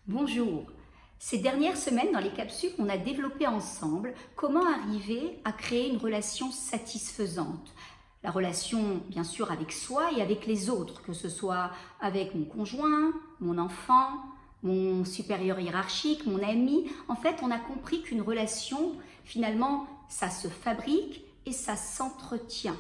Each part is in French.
Bonjour. Ces dernières semaines, dans les capsules, on a développé ensemble comment arriver à créer une relation satisfaisante. La relation, bien sûr, avec soi et avec les autres, que ce soit avec mon conjoint, mon enfant, mon supérieur hiérarchique, mon ami. En fait, on a compris qu'une relation, finalement, ça se fabrique et ça s'entretient.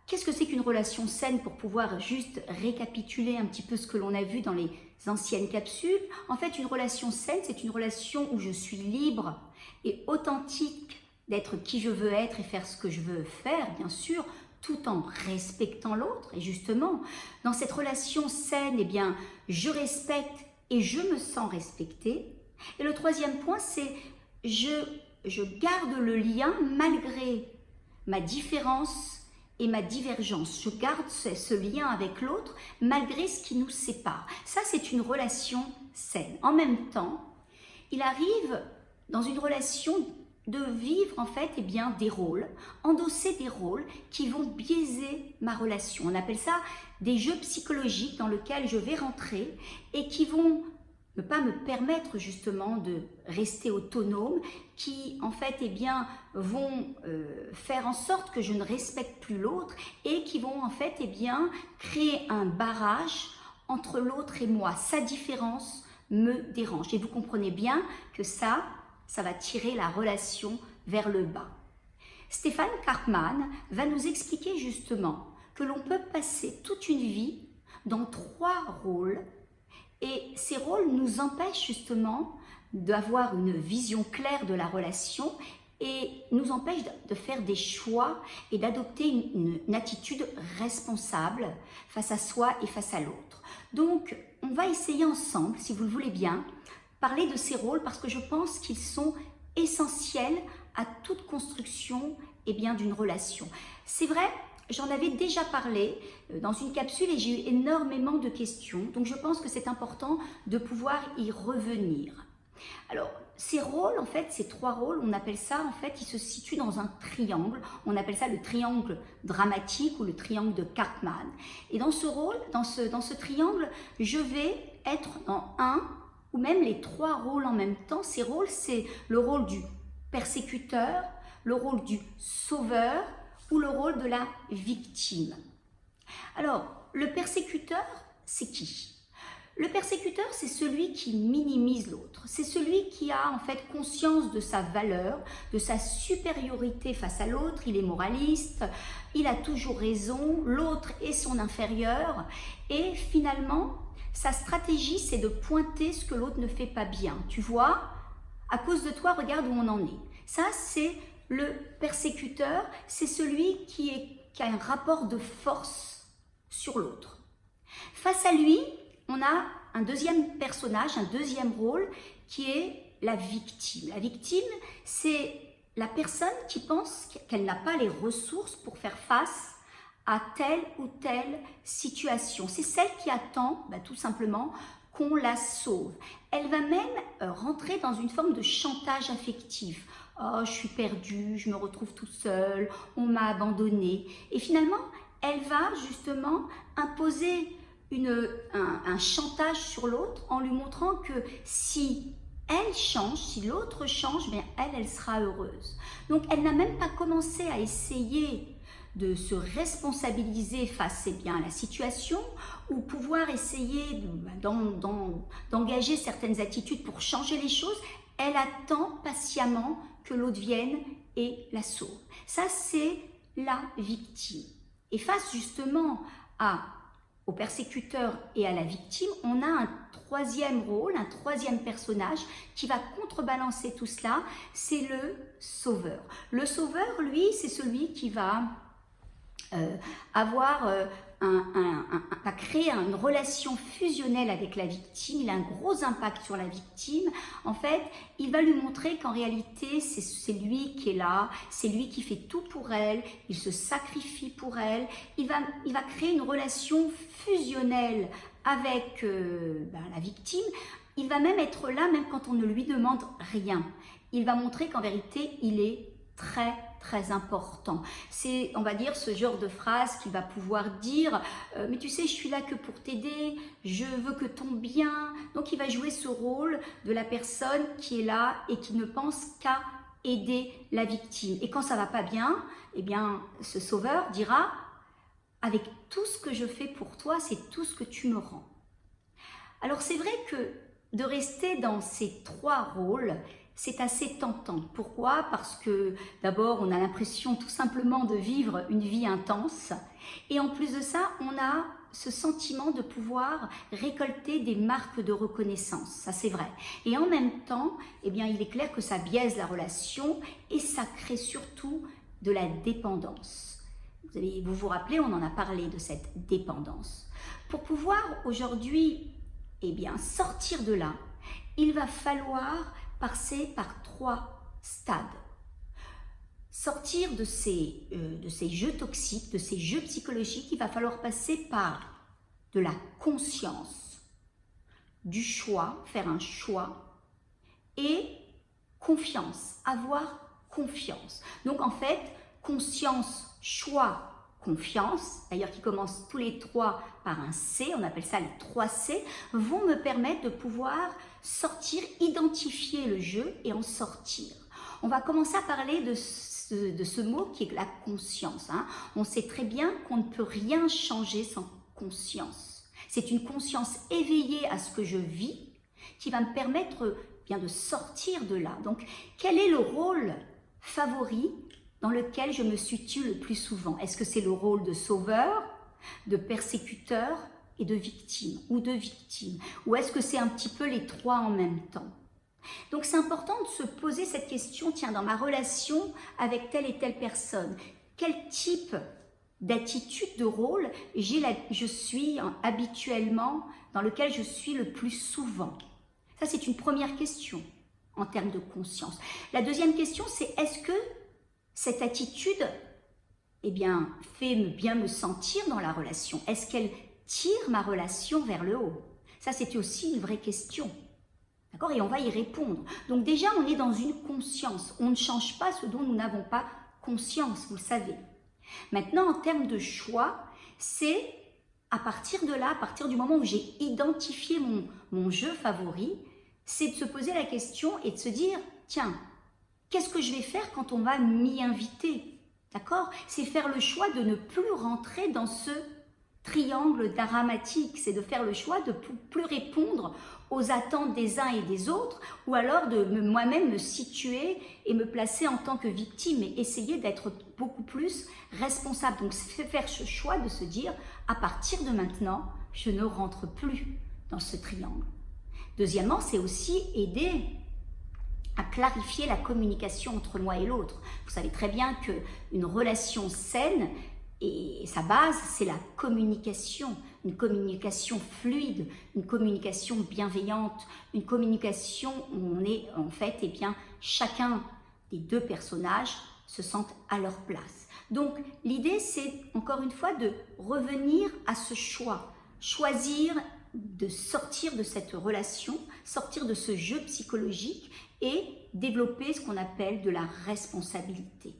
Qu'est-ce que c'est qu'une relation saine pour pouvoir juste récapituler un petit peu ce que l'on a vu dans les anciennes capsules? En fait, une relation saine, c'est une relation où je suis libre et authentique d'être qui je veux être et faire ce que je veux faire, bien sûr, tout en respectant l'autre. Et justement, dans cette relation saine, eh bien, je respecte et je me sens respectée. Et le troisième point, c'est je garde le lien malgré ma différence et ma divergence. Je garde ce lien avec l'autre malgré ce qui nous sépare. Ça, c'est une relation saine. En même temps, il arrive dans une relation de vivre en fait des rôles, endosser des rôles qui vont biaiser ma relation. On appelle ça des jeux psychologiques dans lesquels je vais rentrer et qui vont ne pas me permettre justement de rester autonome, qui en fait vont faire en sorte que je ne respecte plus l'autre et qui vont en fait créer un barrage entre l'autre et moi. Sa différence me dérange et vous comprenez bien que ça va tirer la relation vers le bas. Stéphane Karpman va nous expliquer justement que l'on peut passer toute une vie dans 3 rôles. Et ces rôles nous empêchent justement d'avoir une vision claire de la relation et nous empêchent de faire des choix et d'adopter une attitude responsable face à soi et face à l'autre. Donc, on va essayer ensemble, si vous le voulez bien, parler de ces rôles parce que je pense qu'ils sont essentiels à toute construction d'une relation. C'est vrai. J'en avais déjà parlé dans une capsule et j'ai eu énormément de questions. Donc, je pense que c'est important de pouvoir y revenir. Alors, ces rôles, en fait, ces 3 rôles, on appelle ça, en fait, ils se situent dans un triangle. On appelle ça le triangle dramatique ou le triangle de Karpman. Et dans ce rôle, dans ce triangle, je vais être dans un ou même les 3 rôles en même temps. Ces rôles, c'est le rôle du persécuteur, le rôle du sauveur, ou le rôle de la victime. Alors, le persécuteur, c'est qui? Le persécuteur, c'est celui qui minimise l'autre. C'est celui qui a en fait conscience de sa valeur, de sa supériorité face à l'autre. Il est moraliste, il a toujours raison, l'autre est son inférieur. Et finalement, sa stratégie, c'est de pointer ce que l'autre ne fait pas bien. Tu vois, à cause de toi, regarde où on en est. Ça, c'est le persécuteur, c'est celui qui a un rapport de force sur l'autre. Face à lui, on a un deuxième personnage, un deuxième rôle qui est la victime. La victime, c'est la personne qui pense qu'elle n'a pas les ressources pour faire face à telle ou telle situation. C'est celle qui attend tout simplement qu'on la sauve. Elle va même rentrer dans une forme de chantage affectif. Oh, je suis perdue, je me retrouve toute seule, on m'a abandonnée. Et finalement, elle va justement imposer un chantage sur l'autre en lui montrant que si elle change, si l'autre change, elle sera heureuse. Donc, elle n'a même pas commencé à essayer de se responsabiliser face à la situation ou pouvoir essayer d'engager certaines attitudes pour changer les choses. Elle attend patiemment que l'autre vienne et la sauve. Ça, c'est la victime. Et face justement au persécuteur et à la victime, on a un troisième rôle, un troisième personnage qui va contrebalancer tout cela, c'est le sauveur. Le sauveur, lui, c'est celui qui va va créer une relation fusionnelle avec la victime. Il a un gros impact sur la victime. En fait, il va lui montrer qu'en réalité, c'est lui qui est là, c'est lui qui fait tout pour elle, il se sacrifie pour elle. Il va créer une relation fusionnelle avec la victime. Il va même être là, même quand on ne lui demande rien. Il va montrer qu'en vérité, il est très très important. C'est, on va dire, ce genre de phrase qui va pouvoir dire mais tu sais, je suis là que pour t'aider, je veux que ton bien. Donc il va jouer ce rôle de la personne qui est là et qui ne pense qu'à aider la victime. Et quand ça va pas bien, eh bien, ce sauveur dira avec tout ce que je fais pour toi, c'est tout ce que tu me rends. Alors c'est vrai que de rester dans ces trois rôles, c'est assez tentant. Pourquoi? Parce que d'abord, on a l'impression tout simplement de vivre une vie intense. Et en plus de ça, on a ce sentiment de pouvoir récolter des marques de reconnaissance. Ça, c'est vrai. Et en même temps, eh bien, il est clair que ça biaise la relation et ça crée surtout de la dépendance. Vous vous rappelez, on en a parlé de cette dépendance. Pour pouvoir aujourd'hui, eh bien, sortir de là, il va falloir passer par trois stades. Sortir de ces jeux toxiques, de ces jeux psychologiques, il va falloir passer par de la conscience, du choix, faire un choix, et confiance, avoir confiance. Donc en fait, conscience, choix, confiance, d'ailleurs qui commencent tous les trois par un C, on appelle ça les 3 C, vont me permettre de pouvoir sortir, identifier le jeu et en sortir. On va commencer à parler de ce mot qui est la conscience. On sait très bien qu'on ne peut rien changer sans conscience. C'est une conscience éveillée à ce que je vis qui va me permettre bien de sortir de là. Donc, quel est le rôle favori dans lequel je me situe le plus souvent? Est-ce que c'est le rôle de sauveur, de persécuteur et de victime, ou de victime? Ou est-ce que c'est un petit peu les trois en même temps? Donc c'est important de se poser cette question, tiens, dans ma relation avec telle et telle personne, quel type d'attitude, de rôle je suis habituellement, dans lequel je suis le plus souvent? Ça, c'est une première question en termes de conscience. La deuxième question, c'est est-ce que cette attitude, eh bien, fait bien me sentir dans la relation? Est-ce qu'elle tire ma relation vers le haut? Ça, c'est aussi une vraie question. D'accord? Et on va y répondre. Donc déjà, on est dans une conscience. On ne change pas ce dont nous n'avons pas conscience, vous le savez. Maintenant, en termes de choix, c'est à partir de là, à partir du moment où j'ai identifié mon jeu favori, c'est de se poser la question et de se dire, tiens, qu'est-ce que je vais faire quand on va m'y inviter? D'accord? C'est faire le choix de ne plus rentrer dans ce triangle dramatique, c'est de faire le choix de ne plus répondre aux attentes des uns et des autres, ou alors de moi-même me situer et me placer en tant que victime et essayer d'être beaucoup plus responsable. Donc c'est faire ce choix de se dire, à partir de maintenant, je ne rentre plus dans ce triangle. Deuxièmement, c'est aussi aider à clarifier la communication entre moi et l'autre. Vous savez très bien qu'une relation saine, et sa base, c'est la communication, une communication fluide, une communication bienveillante, une communication où on est en fait, eh bien, chacun des deux personnages se sentent à leur place. Donc l'idée, c'est encore une fois de revenir à ce choix, choisir de sortir de cette relation, sortir de ce jeu psychologique et développer ce qu'on appelle de la responsabilité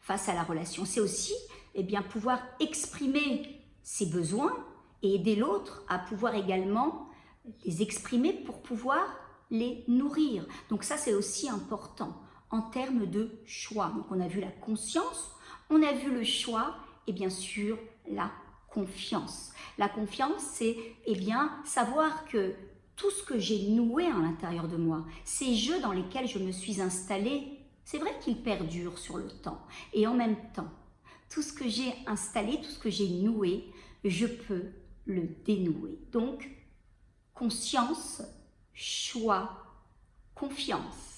face à la relation. C'est aussi eh bien, pouvoir exprimer ses besoins et aider l'autre à pouvoir également les exprimer pour pouvoir les nourrir. Donc ça, c'est aussi important en termes de choix. Donc on a vu la conscience, on a vu le choix et bien sûr la confiance. La confiance, c'est eh bien, savoir que tout ce que j'ai noué à l'intérieur de moi, ces jeux dans lesquels je me suis installée, c'est vrai qu'ils perdurent sur le temps. Et en même temps, tout ce que j'ai installé, tout ce que j'ai noué, je peux le dénouer. Donc, conscience, choix, confiance.